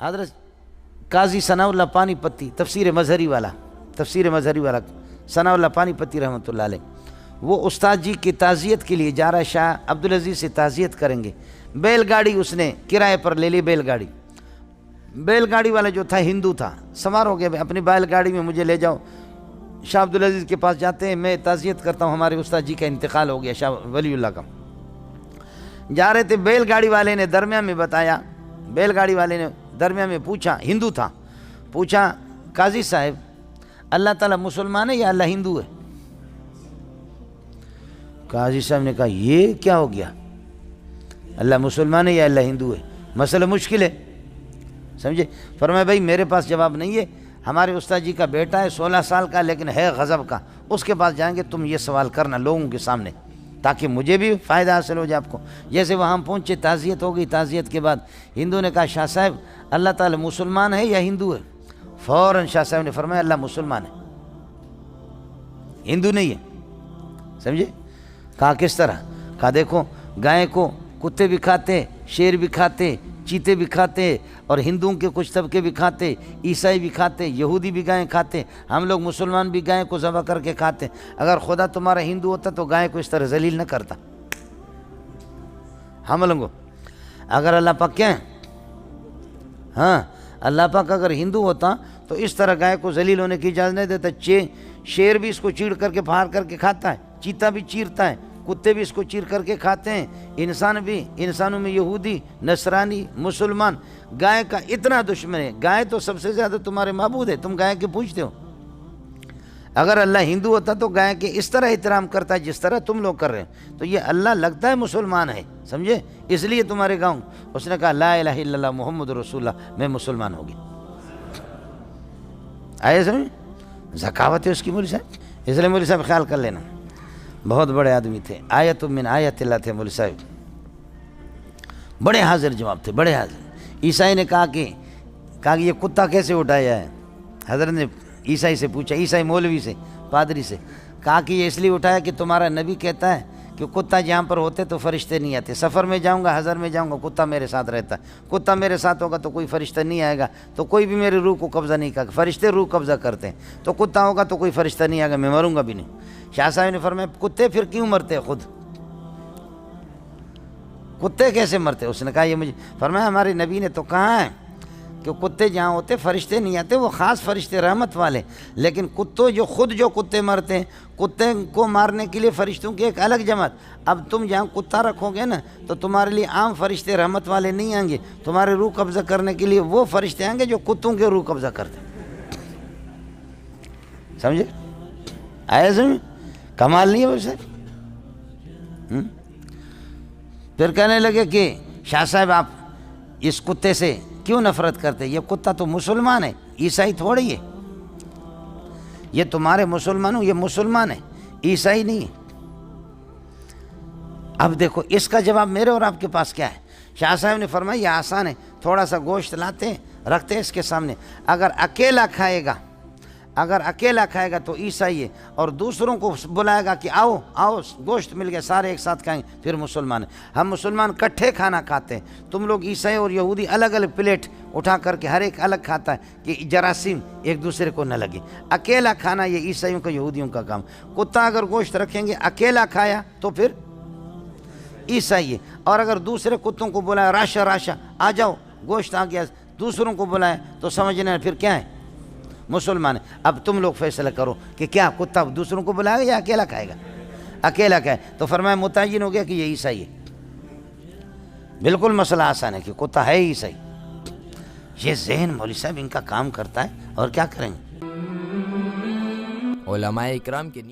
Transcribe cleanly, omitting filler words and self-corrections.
حضرت قاضی ثناء اللہ پانی پتی تفسیر مظہری والا ثناء اللہ پانی پتی رحمۃ اللہ علیہ، وہ استاد جی کی تعزیت کے لیے جا رہا ہے، شاہ عبدالعزیز سے تعزیت کریں گے، بیل گاڑی اس نے کرائے پر لے لی، بیل گاڑی والا جو تھا ہندو تھا، سوار ہو گیا اپنی بیل گاڑی میں مجھے لے جاؤ، شاہ عبدالعزیز کے پاس جاتے ہیں، میں تعزیت کرتا ہوں ہمارے استاد جی کا انتقال ہو گیا شاہ ولی اللہ کا، جا رہے تھے، بیل گاڑی والے نے درمیان میں پوچھا، ہندو تھا، پوچھا قاضی صاحب اللہ تعالیٰ مسلمان ہے یا اللہ ہندو ہے؟ قاضی صاحب نے کہا یہ کیا ہو گیا، اللہ مسلمان ہے یا اللہ ہندو ہے، مسئلہ مشکل ہے، سمجھے؟ فرمایا بھائی میرے پاس جواب نہیں ہے، ہمارے استاد جی کا بیٹا ہے 16 سال کا لیکن ہے غضب کا، اس کے پاس جائیں گے، تم یہ سوال کرنا لوگوں کے سامنے تاکہ مجھے بھی فائدہ حاصل ہو جائے آپ کو۔ جیسے وہاں پہنچے، تعزیت ہو گئی، تعزیت کے بعد ہندو نے کہا شاہ صاحب اللہ تعالیٰ مسلمان ہے یا ہندو ہے؟ فوراً شاہ صاحب نے فرمایا اللہ مسلمان ہے، ہندو نہیں ہے، سمجھے؟ کہا کس طرح؟ کہا دیکھو گائے کو کتے بھی کھاتے، شیر بھی کھاتے، چیتے بھی کھاتے، اور ہندوؤں کے کچھ طبقے بھی کھاتے، عیسائی بھی کھاتے، یہودی بھی گائے کھاتے، ہم لوگ مسلمان بھی گائے کو ذبح کر کے کھاتے، اگر خدا تمہارا ہندو ہوتا تو گائے کو اس طرح ذلیل نہ کرتا، ہم لوگوں اگر اللہ پاک کیا ہے، ہاں اللہ پاک اگر ہندو ہوتا تو اس طرح گائے کو ذلیل ہونے کی اجازت نہیں دیتا، شیر بھی اس کو چیڑ کر کے پھاڑ کر کے کھاتا ہے، چیتا بھی چیرتا ہے، کتے بھی اس کو چیر کر کے کھاتے ہیں، انسان بھی، انسانوں میں یہودی، نصرانی، مسلمان، گائے کا اتنا دشمن ہے، گائے تو سب سے زیادہ تمہارے معبود ہے، تم گائے کے پوچھتے ہو، اگر اللہ ہندو ہوتا تو گائے کے اس طرح احترام کرتا ہے جس طرح تم لوگ کر رہے ہیں، تو یہ اللہ لگتا ہے مسلمان ہے، سمجھے؟ اس لیے تمہارے گاؤں اس نے کہا لا الہ الا اللہ محمد رسول اللہ، میں مسلمان ہو گیا، آئے سمجھ؟ ذکاوت ہے اس کی مولوی صاحب، اس لیے مولوی صاحب خیال کر لینا، بہت بڑے آدمی تھے، آیت من آیت اللہ تھے مولوی صاحب، بڑے حاضر جواب تھے، بڑے حاضر۔ عیسائی نے کہا کہ یہ کتا کیسے اٹھایا ہے؟ حضرت نے عیسائی سے پوچھا، عیسائی مولوی سے، پادری سے، کہا کہ یہ اس لیے اٹھایا کہ تمہارا نبی کہتا ہے کہ کتا جہاں پر ہوتے تو فرشتے نہیں آتے، سفر میں جاؤں گا، حضر میں جاؤں گا، کتا میرے ساتھ رہتا ہے، کتا میرے ساتھ ہوگا تو کوئی فرشتہ نہیں آئے گا، تو کوئی بھی میرے روح کو قبضہ نہیں کرے گا، فرشتے روح قبضہ کرتے ہیں، تو کتا ہوگا تو کوئی فرشتہ نہیں آئے گا، میں مروں گا بھی نہیں۔ شاہ صاحب نے فرمایا کتے پھر کیوں مرتے خود؟ کتے کیسے مرتے؟ اس نے کہا یہ مجھے، فرمایا ہمارے نبی نے تو کہا ہے کہ کتے جہاں ہوتے فرشتے نہیں آتے، وہ خاص فرشتے رحمت والے، لیکن جو کتے مرتے ہیں، کتے کو مارنے کے لیے فرشتوں کی ایک الگ جماعت، اب تم جہاں کتا رکھو گے نا تو تمہارے لیے عام فرشتے رحمت والے نہیں آئیں گے، تمہارے روح قبضہ کرنے کے لیے وہ فرشتے آئیں گے جو کتوں کے روح قبضہ کرتے ہیں، سمجھے؟ آئے سمجھ؟ کمال نہیں ہے وہ صاحب۔ پھر کہنے لگے کہ شاہ صاحب آپ اس کتے سے کیوں نفرت کرتے؟ یہ کتا تو مسلمان ہے، عیسائی تھوڑی ہے، یہ تمہارے مسلمانوں، یہ مسلمان ہے، عیسائی نہیں ہے۔ اب دیکھو اس کا جواب میرے اور آپ کے پاس کیا ہے؟ شاہ صاحب نے فرمایا یہ آسان ہے، تھوڑا سا گوشت لاتے ہیں، رکھتے ہیں اس کے سامنے، اگر اکیلا کھائے گا تو عیسائی ہے، اور دوسروں کو بلائے گا کہ آؤ گوشت مل گیا، سارے ایک ساتھ کھائیں گے، پھر مسلمان ہے۔ ہم مسلمان کٹھے کھانا کھاتے ہیں، تم لوگ عیسائی اور یہودی الگ الگ پلیٹ اٹھا کر کے ہر ایک الگ کھاتا ہے کہ جراثیم ایک دوسرے کو نہ لگے۔ اکیلا کھانا یہ عیسائیوں کا، یہودیوں کا کام۔ کتا اگر گوشت رکھیں گے اکیلا کھایا تو پھر عیسائی ہے، اور اگر دوسرے کتوں کو بلایا راشا آ جاؤ گوشت آ گیا، دوسروں کو بلایا تو سمجھنا پھر کیا ہے؟ مسلمان ہے۔ اب تم لوگ فیصلہ کرو کہ کیا کتا دوسروں کو بلائے گا یا اکیلا کھائے گا؟ اکیلا کھائے تو فرمایا متعین ہو گیا کہ یہ عیسائی ہے۔ بالکل مسئلہ آسان ہے کہ کتا ہے عیسائی۔ یہ ذہن مولوی صاحب ان کا کام کرتا ہے، اور کیا کریں گے؟ علماء اکرام کے